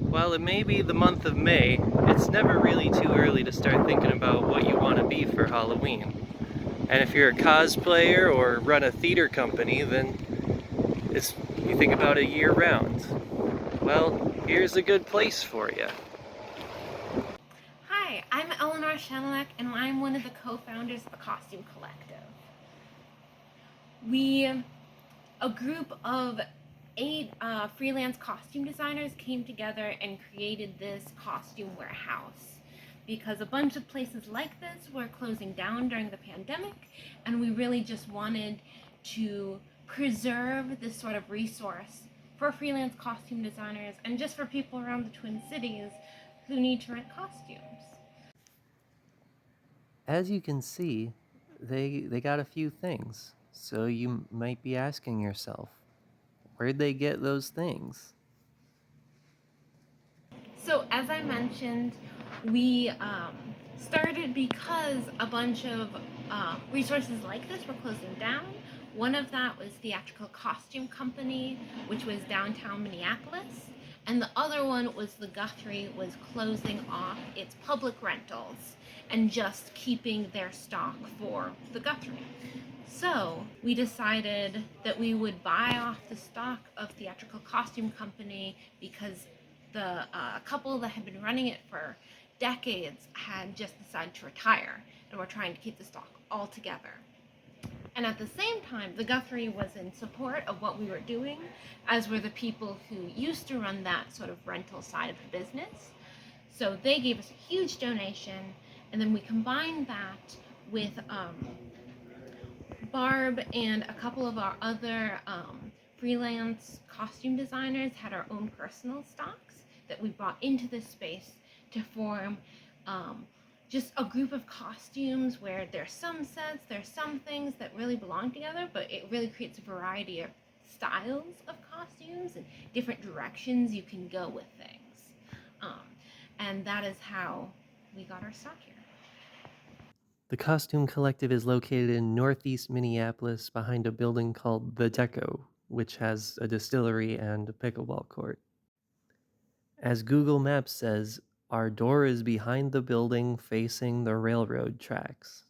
While it may be the month of May, it's never really too early to start thinking about what you want to be for Halloween. And if you're a cosplayer or run a theater company, then you think about it year round. Well, here's a good place for you. Hi, I'm Eleanor Shanelek, and I'm one of the co-founders of the Costume Collective. A group of 8 freelance costume designers came together and created this costume warehouse because a bunch of places like this were closing down during the pandemic, and we really just wanted to preserve this sort of resource for freelance costume designers and just for people around the Twin Cities who need to rent costumes. As you can see, they got a few things. So you might be asking yourself, where'd they get those things? So, as I mentioned, we started because a bunch of resources like this were closing down. One of that was Theatrical Costume Company, which was downtown Minneapolis. And the other one was the Guthrie was closing off its public rentals and just keeping their stock for the Guthrie. So we decided that we would buy off the stock of Theatrical Costume Company because the couple that had been running it for decades had just decided to retire, and we're trying to keep the stock all together. And at the same time, the Guthrie was in support of what we were doing, as were the people who used to run that sort of rental side of the business. So they gave us a huge donation, and then we combined that with Barb and a couple of our other freelance costume designers had our own personal stocks that we brought into this space to form just a group of costumes where there's some sets, there's some things that really belong together, but it really creates a variety of styles of costumes and different directions you can go with things. Um, and that is how we got our stock here. The Costume Collective is located in northeast Minneapolis behind a building called The Deco, which has a distillery and a pickleball court. As Google Maps says, our door is behind the building facing the railroad tracks.